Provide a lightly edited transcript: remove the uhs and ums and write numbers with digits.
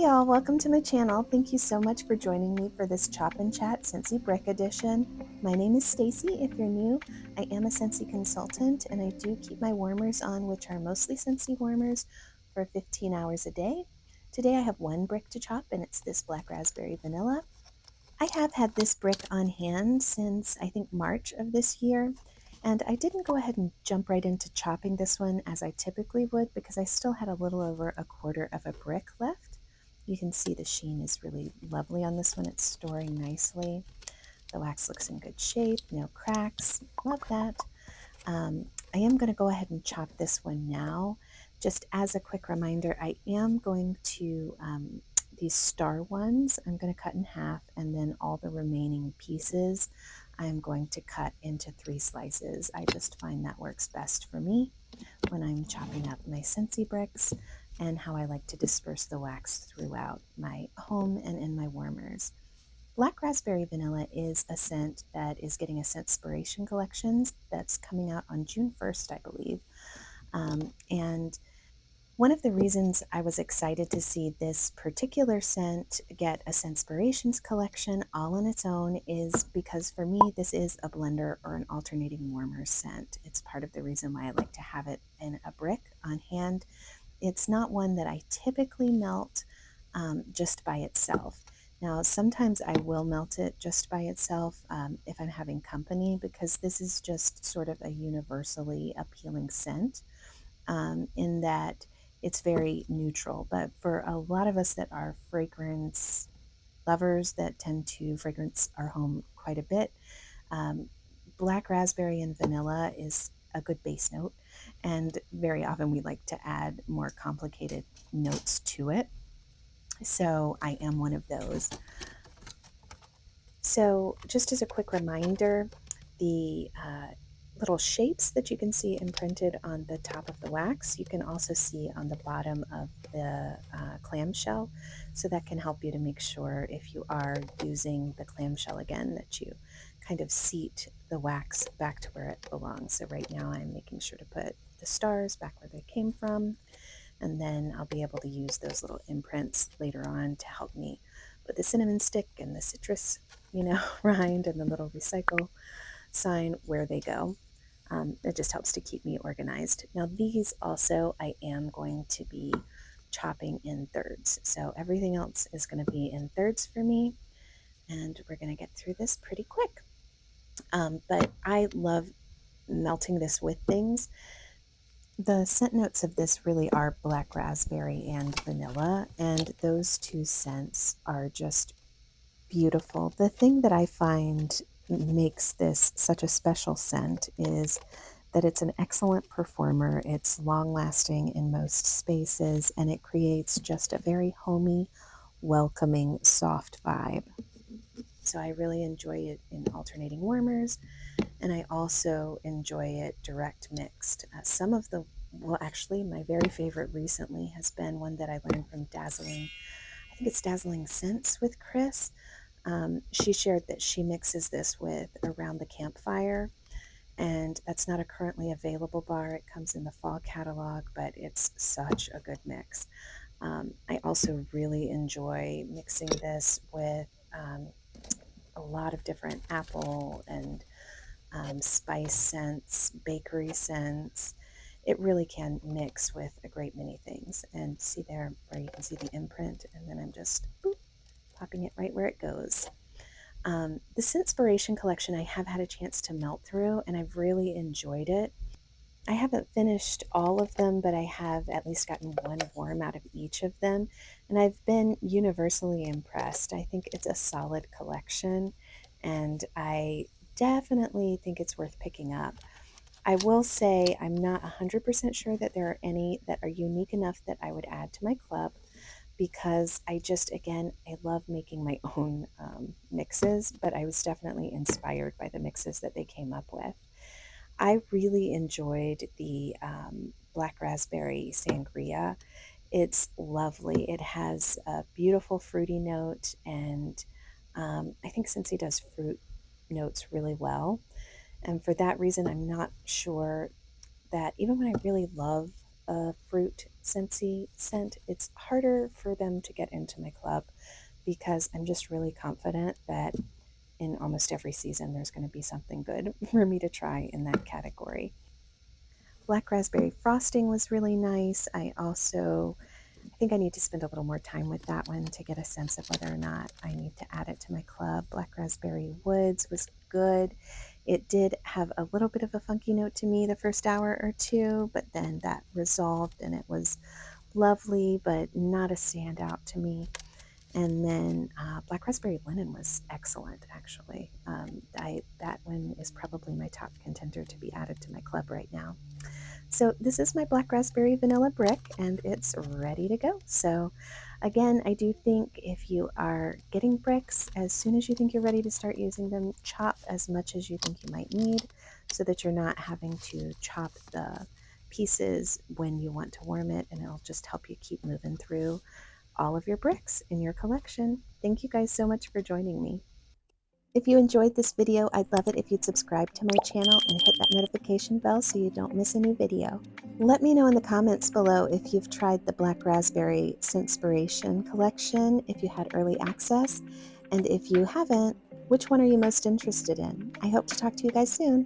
y'all, welcome to my channel. Thank you so much for joining me for this Chop and Chat Scentsy Brick edition. My name is Stacy. If you're new, I am a Scentsy consultant and I do keep my warmers on, which are mostly Scentsy warmers, for 15 hours a day. Today I have one brick to chop and it's this Black Raspberry Vanilla. I have had this brick on hand since I think March of this year, and I didn't go ahead and jump right into chopping this one as I typically would because I still had a little over a quarter of a brick left. You can see the sheen is really lovely on this one. It's storing nicely. The wax looks in good shape, no cracks. Love that. I am going to go ahead and chop this one now. Just as a quick reminder, I am going to, these star ones, I'm going to cut in half, and then all the remaining pieces I'm going to cut into 3 slices. I just find that works best for me when I'm chopping up my Scentsy bricks and how I like to disperse the wax throughout my home and in my warmers. Black Raspberry Vanilla is a scent that is getting a Scentspiration collection that's coming out on June 1st, I believe. And one of the reasons I was excited to see this particular scent get a Scentspirations collection all on its own is because for me, this is a blender or an alternating warmer scent. It's part of the reason why I like to have it in a brick on hand. It's not one that I typically melt just by itself. Now, sometimes I will melt it just by itself if I'm having company, because this is just sort of a universally appealing scent in that it's very neutral. But for a lot of us that are fragrance lovers that tend to fragrance our home quite a bit, black raspberry and vanilla is a good base note. And very often we like to add more complicated notes to it. So I am one of those. So just as a quick reminder, the little shapes that you can see imprinted on the top of the wax, you can also see on the bottom of the clamshell. So that can help you to make sure if you are using the clamshell again that you kind of seat the wax back to where it belongs. So right now I'm making sure to put the stars back where they came from, and then I'll be able to use those little imprints later on to help me put the cinnamon stick and the citrus, rind and the little recycle sign where they go. It just helps to keep me organized. Now these also I am going to be chopping in thirds. So everything else is going to be in thirds for me, and we're going to get through this pretty quick. But I love melting this with things. The scent notes of this really are black raspberry and vanilla, and those two scents are just beautiful. The thing that I find makes this such a special scent is that it's an excellent performer. It's long lasting in most spaces, and it creates just a very homey, welcoming, soft vibe. So I really enjoy it in alternating warmers, and I also enjoy it direct mixed. Some of the, well, actually, my very favorite recently has been one that I learned from Dazzling. I think it's Dazzling Scents with Chris. She shared that she mixes this with Around the Campfire, and that's not a currently available bar. It comes in the fall catalog, but it's such a good mix. I also really enjoy mixing this with a lot of different apple and spice scents, bakery scents. It really can mix with a great many things. And see there where you can see the imprint, and then I'm just boop, popping it right where it goes. The Scentspiration collection I have had a chance to melt through, and I've really enjoyed it. I haven't finished all of them, but I have at least gotten one warm out of each of them, and I've been universally impressed. I think it's a solid collection, and I definitely think it's worth picking up. I will say I'm not 100% sure that there are any that are unique enough that I would add to my club, because I just, again, I love making my own mixes, but I was definitely inspired by the mixes that they came up with. I really enjoyed the Black Raspberry Sangria. It's lovely. It has a beautiful fruity note, and I think Scentsy does fruit notes really well. And for that reason, I'm not sure that even when I really love a fruit Scentsy scent, it's harder for them to get into my club because I'm just really confident that in almost every season there's going to be something good for me to try in that category. Black raspberry frosting was really nice. I think I need to spend a little more time with that one to get a sense of whether or not I need to add it to my club. Black raspberry woods was good. It did have a little bit of a funky note to me the first hour or two, but then that resolved and it was lovely, but not a standout to me. And then black raspberry linen was excellent, actually. That one is probably my top contender to be added to my club right now. So this is my black raspberry vanilla brick, and it's ready to go. So again, I do think if you are getting bricks, as soon as you think you're ready to start using them, chop as much as you think you might need so that you're not having to chop the pieces when you want to warm it, and it'll just help you keep moving through all of your bricks in your collection. Thank you guys so much for joining me. If you enjoyed this video, I'd love it if you'd subscribe to my channel and hit that notification bell so you don't miss a new video. Let me know in the comments below if you've tried the Black Raspberry Scentspiration collection, if you had early access, and if you haven't, which one are you most interested in? I hope to talk to you guys soon.